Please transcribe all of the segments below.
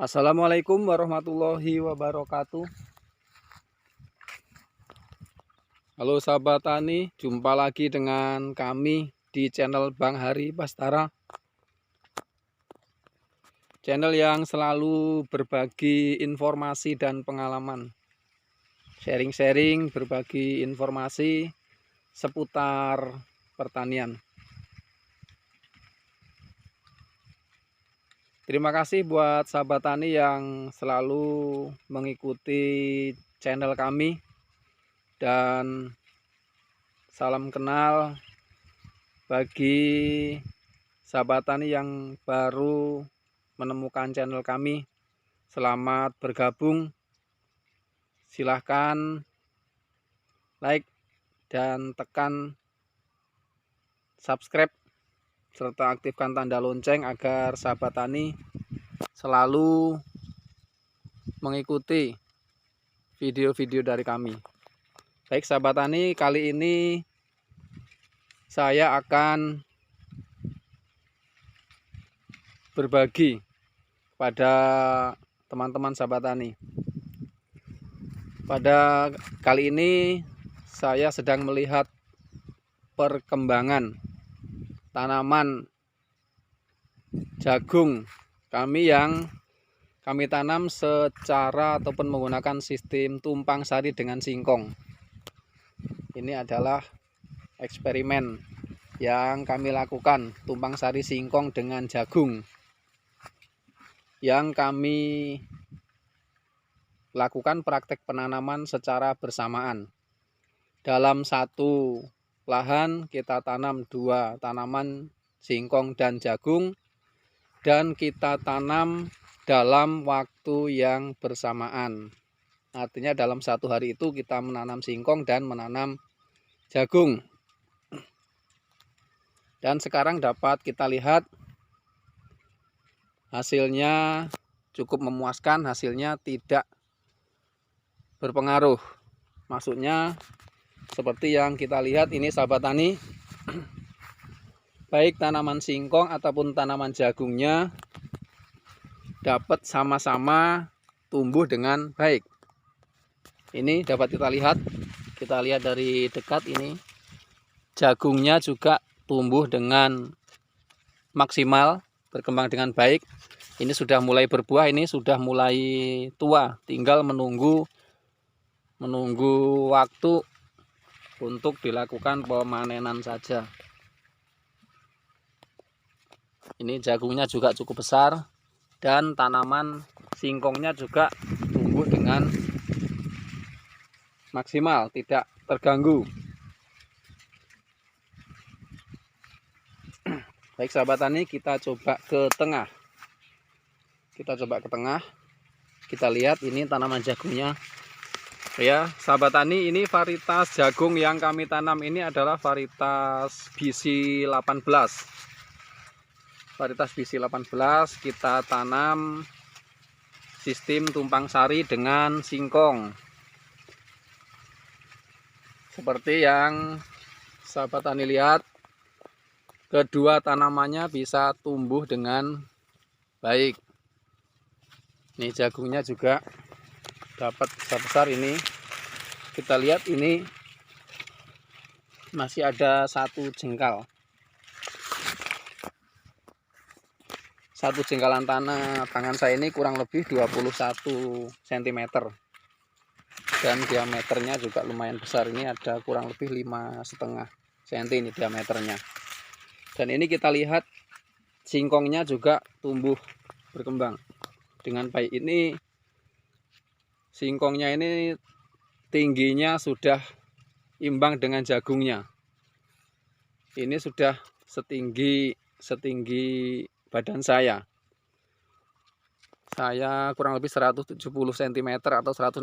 Assalamualaikum warahmatullahi wabarakatuh. Halo sahabat tani, jumpa lagi dengan kami di channel Bang Hari Bastara. Channel yang selalu berbagi informasi dan pengalaman. Sharing-sharing, berbagi informasi seputar pertanian. Terima kasih buat sahabat tani yang selalu mengikuti channel kami. Dan salam kenal bagi sahabat tani yang baru menemukan channel kami. Selamat bergabung. Silahkan like dan tekan subscribe serta aktifkan tanda lonceng agar sahabat tani selalu mengikuti video-video dari kami. Baik sahabat tani, kali ini saya akan berbagi pada teman-teman sahabat tani. Pada kali ini saya sedang melihat perkembangan tanaman jagung kami yang kami tanam secara ataupun menggunakan sistem tumpang sari dengan singkong. Ini adalah eksperimen yang kami lakukan, tumpang sari singkong dengan jagung, yang kami lakukan praktek penanaman secara bersamaan. Dalam satu lahan kita tanam 2 tanaman singkong dan jagung, dan kita tanam dalam waktu yang bersamaan. Artinya dalam satu hari itu kita menanam singkong dan menanam jagung. Dan sekarang dapat kita lihat hasilnya cukup memuaskan, hasilnya tidak berpengaruh. Maksudnya seperti yang kita lihat ini sahabat tani, baik tanaman singkong ataupun tanaman jagungnya dapat sama-sama tumbuh dengan baik. Ini dapat kita lihat dari dekat, ini jagungnya juga tumbuh dengan maksimal, berkembang dengan baik. Ini sudah mulai berbuah, ini sudah mulai tua, tinggal menunggu waktu untuk dilakukan pemanenan saja. Ini jagungnya juga cukup besar dan tanaman singkongnya juga tumbuh dengan maksimal, tidak terganggu. Baik sahabat tani, kita coba ke tengah. Kita lihat ini tanaman jagungnya. Ya, sahabat tani, ini varietas jagung yang kami tanam ini adalah varietas BC18. Varietas BC18 kita tanam sistem tumpang sari dengan singkong. Seperti yang sahabat tani lihat, kedua tanamannya bisa tumbuh dengan baik. Ini jagungnya juga dapat besar-besar. Ini kita lihat, ini masih ada satu jengkal. Satu jengkalan tangan saya ini kurang lebih 21 cm. Dan diameternya juga lumayan besar. Ini ada kurang lebih 5,5 cm ini diameternya. Dan ini kita lihat singkongnya juga tumbuh berkembang dengan baik. Ini singkongnya ini tingginya sudah imbang dengan jagungnya. Ini sudah setinggi badan saya. Saya kurang lebih 170 cm atau 168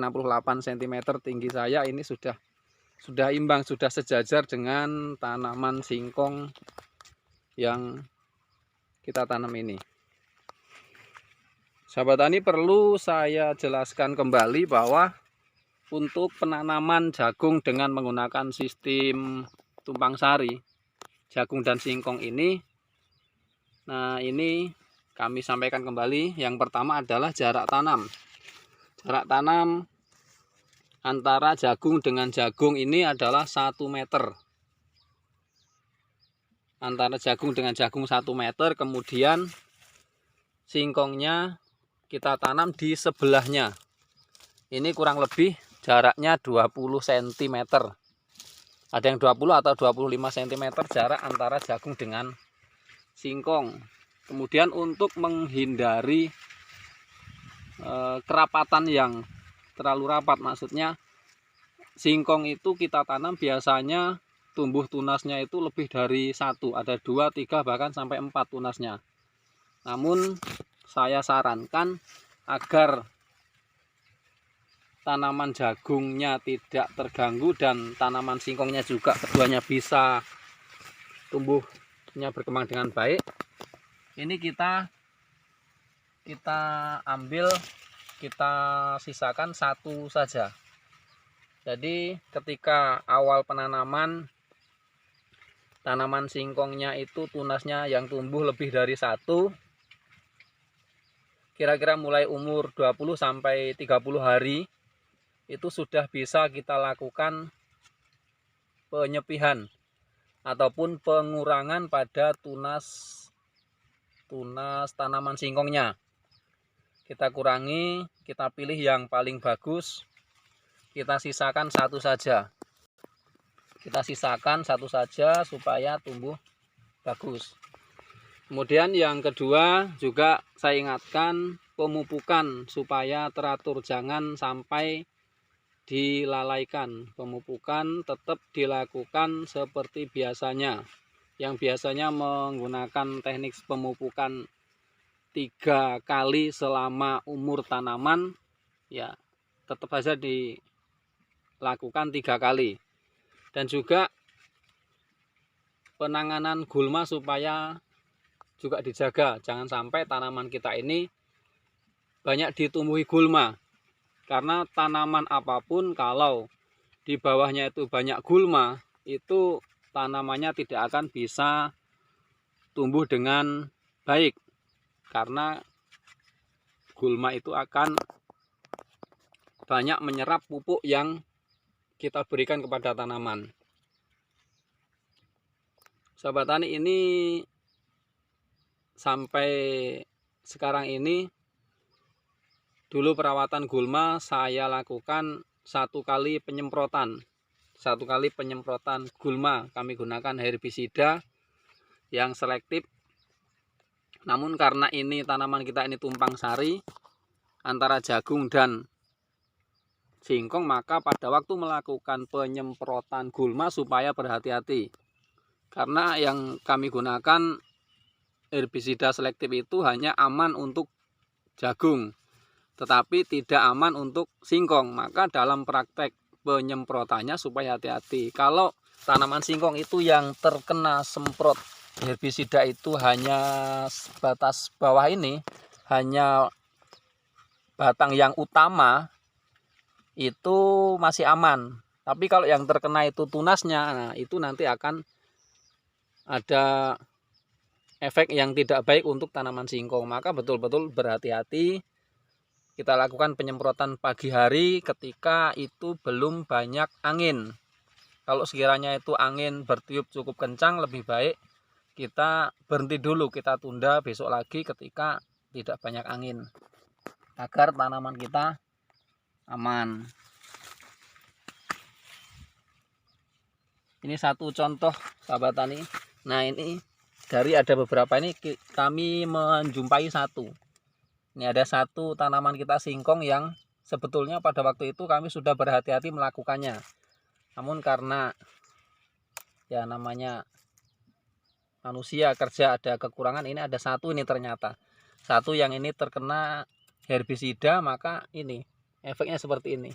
cm tinggi saya. Ini sudah imbang, sudah sejajar dengan tanaman singkong yang kita tanam ini. Sahabat tani, perlu saya jelaskan kembali bahwa untuk penanaman jagung dengan menggunakan sistem tumpang sari, jagung dan singkong ini, nah ini kami sampaikan kembali. Yang pertama adalah jarak tanam. Jarak tanam antara jagung dengan jagung ini adalah 1 meter. Antara jagung dengan jagung 1 meter. Kemudian singkongnya kita tanam di sebelahnya. Ini kurang lebih jaraknya 20 cm. Ada yang 20 atau 25 cm jarak antara jagung dengan singkong. Kemudian untuk menghindari kerapatan yang terlalu rapat, maksudnya singkong itu kita tanam biasanya tumbuh tunasnya itu lebih dari 1, ada 2, 3, bahkan sampai 4 tunasnya. Namun saya sarankan agar tanaman jagungnya tidak terganggu dan tanaman singkongnya juga keduanya bisa tumbuhnya berkembang dengan baik. Ini kita ambil, kita sisakan 1 saja. Jadi ketika awal penanaman, tanaman singkongnya itu tunasnya yang tumbuh lebih dari 1, kira-kira mulai umur 20 sampai 30 hari itu sudah bisa kita lakukan penyepihan ataupun pengurangan pada tunas tanaman singkongnya. Kita kurangi, kita pilih yang paling bagus, kita sisakan 1 saja. Kita sisakan 1 saja supaya tumbuh bagus. Kemudian yang kedua juga saya ingatkan, pemupukan supaya teratur, jangan sampai dilalaikan. Pemupukan tetap dilakukan seperti biasanya. Yang biasanya menggunakan teknik pemupukan 3 kali selama umur tanaman, ya tetap saja dilakukan 3 kali. Dan juga penanganan gulma supaya juga dijaga, jangan sampai tanaman kita ini banyak ditumbuhi gulma. Karena tanaman apapun kalau di bawahnya itu banyak gulma, itu tanamannya tidak akan bisa tumbuh dengan baik. Karena gulma itu akan banyak menyerap pupuk yang kita berikan kepada tanaman. Sahabat tani, ini sampai sekarang ini, dulu perawatan gulma saya lakukan 1 kali penyemprotan. 1 kali penyemprotan gulma, kami gunakan herbisida yang selektif. Namun karena ini tanaman kita ini tumpang sari antara jagung dan singkong, maka pada waktu melakukan penyemprotan gulma supaya berhati-hati. Karena yang kami gunakan herbisida selektif itu hanya aman untuk jagung, tetapi tidak aman untuk singkong. Maka dalam praktek penyemprotannya supaya hati-hati. Kalau tanaman singkong itu yang terkena semprot herbisida itu hanya batas bawah ini, hanya batang yang utama, itu masih aman. Tapi kalau yang terkena itu tunasnya, nah itu nanti akan ada efek yang tidak baik untuk tanaman singkong. Maka betul-betul berhati-hati. Kita lakukan penyemprotan pagi hari ketika itu belum banyak angin. Kalau sekiranya itu angin bertiup cukup kencang, lebih baik kita berhenti dulu, kita tunda besok lagi ketika tidak banyak angin, agar tanaman kita aman. Ini satu contoh sahabat tani. Nah, ini dari ada beberapa ini kami menjumpai 1. Ini ada 1 tanaman kita singkong yang sebetulnya pada waktu itu kami sudah berhati-hati melakukannya. Namun karena ya namanya manusia kerja ada kekurangan, ini ada 1 ini ternyata. 1 yang ini terkena herbisida, maka ini efeknya seperti ini.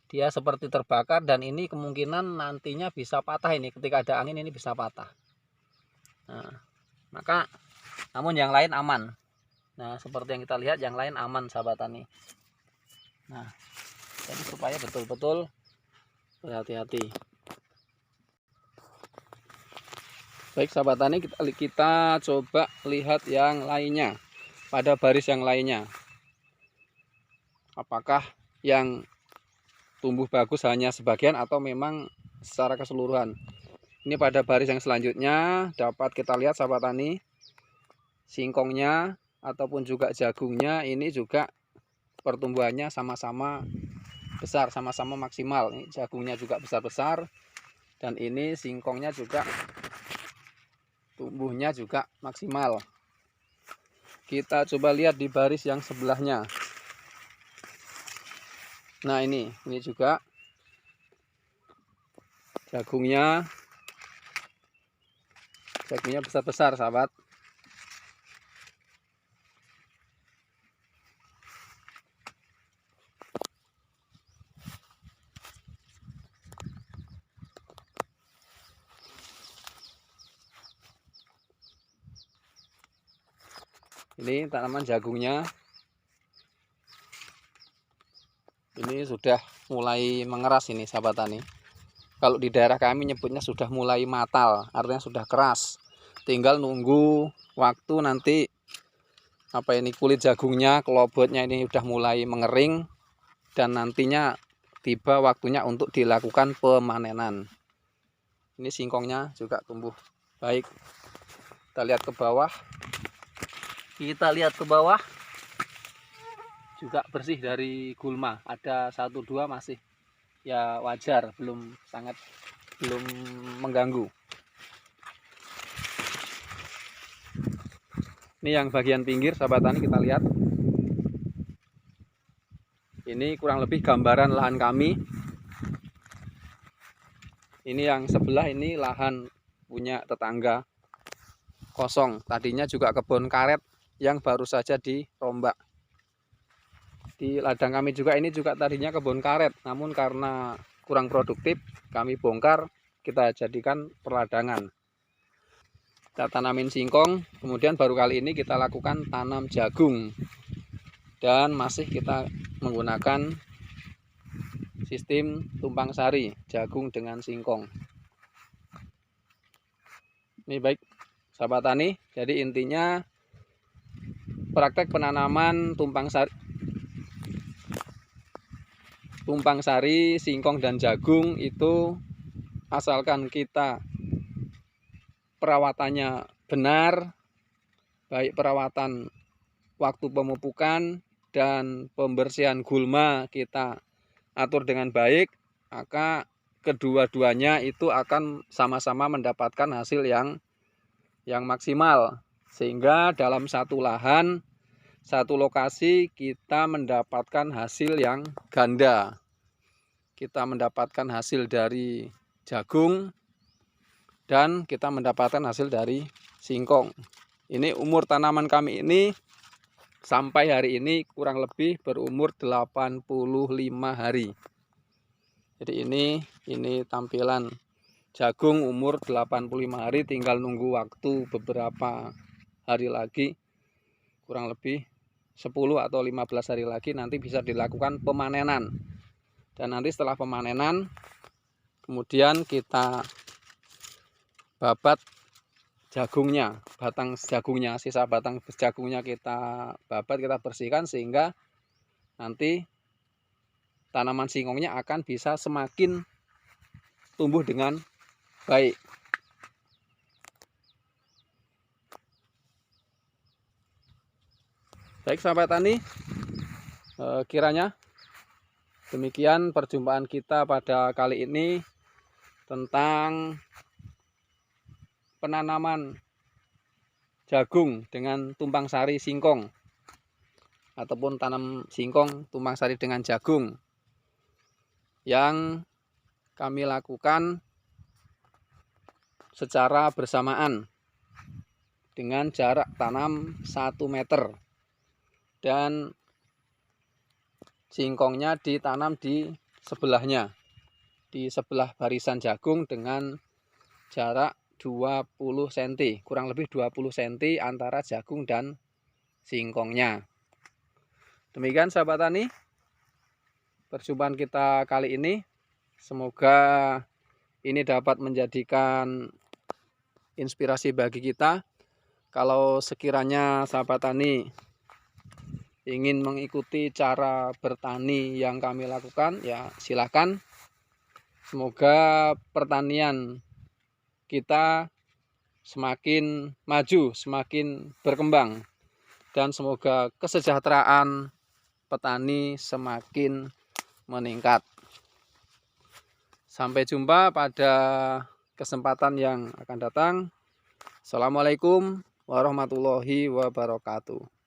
Dia seperti terbakar dan ini kemungkinan nantinya bisa patah ini. Ketika ada angin ini bisa patah. Nah, maka namun yang lain aman. Nah, seperti yang kita lihat yang lain aman sahabat tani. Nah, jadi supaya betul-betul berhati-hati. Baik sahabat tani, kita coba lihat yang lainnya, pada baris yang lainnya. Apakah yang tumbuh bagus hanya sebagian atau memang secara keseluruhan. Ini pada baris yang selanjutnya dapat kita lihat sahabat tani, singkongnya ataupun juga jagungnya ini juga pertumbuhannya sama-sama besar, sama-sama maksimal. Ini jagungnya juga besar-besar dan ini singkongnya juga tumbuhnya juga maksimal. Kita coba lihat di baris yang sebelahnya. Nah ini juga jagungnya besar-besar sahabat. Ini tanaman jagungnya ini sudah mulai mengeras ini sahabat tani. Kalau di daerah kami nyebutnya sudah mulai matal, artinya sudah keras. Tinggal nunggu waktu nanti kulit jagungnya, kelobotnya ini sudah mulai mengering dan nantinya tiba waktunya untuk dilakukan pemanenan. Ini singkongnya juga tumbuh baik. Kita lihat ke bawah. Juga bersih dari gulma. Ada 1-2 masih ya wajar, belum mengganggu. Ini yang bagian pinggir sahabat tani, kita lihat. Ini kurang lebih gambaran lahan kami. Ini yang sebelah ini lahan punya tetangga kosong. Tadinya juga kebun karet yang baru saja dirombak. Di ladang kami juga ini juga tadinya kebun karet, namun karena kurang produktif kami bongkar, kita jadikan perladangan. Kita tanamin singkong, kemudian baru kali ini kita lakukan tanam jagung. Dan masih kita menggunakan sistem tumpang sari, jagung dengan singkong. Ini baik sahabat tani, jadi intinya praktek penanaman tumpang sari, singkong dan jagung itu asalkan kita perawatannya benar, baik perawatan waktu pemupukan dan pembersihan gulma kita atur dengan baik, maka kedua-duanya itu akan sama-sama mendapatkan hasil yang maksimal, sehingga dalam satu lahan, satu lokasi kita mendapatkan hasil yang ganda. Kita mendapatkan hasil dari jagung dan kita mendapatkan hasil dari singkong. Ini umur tanaman kami ini sampai hari ini kurang lebih berumur 85 hari. Jadi ini tampilan jagung umur 85 hari, tinggal nunggu waktu beberapa hari lagi, kurang lebih 10 atau 15 hari lagi nanti bisa dilakukan pemanenan. Dan nanti setelah pemanenan kemudian kita babat jagungnya, batang jagungnya, sisa batang jagungnya kita babat, kita bersihkan sehingga nanti tanaman singkongnya akan bisa semakin tumbuh dengan baik. Baik sahabat tani, kiranya demikian perjumpaan kita pada kali ini tentang penanaman jagung dengan tumpang sari singkong ataupun tanam singkong tumpang sari dengan jagung yang kami lakukan secara bersamaan dengan jarak tanam 1 meter dan singkongnya ditanam di sebelahnya, di sebelah barisan jagung dengan jarak 20 cm, kurang lebih 20 cm antara jagung dan singkongnya. Demikian sahabat tani perjumpaan kita kali ini. Semoga ini dapat menjadikan inspirasi bagi kita. Kalau sekiranya sahabat tani ingin mengikuti cara bertani yang kami lakukan, ya silakan. Semoga pertanian kita semakin maju, semakin berkembang, dan semoga kesejahteraan petani semakin meningkat. Sampai jumpa pada kesempatan yang akan datang. Assalamualaikum warahmatullahi wabarakatuh.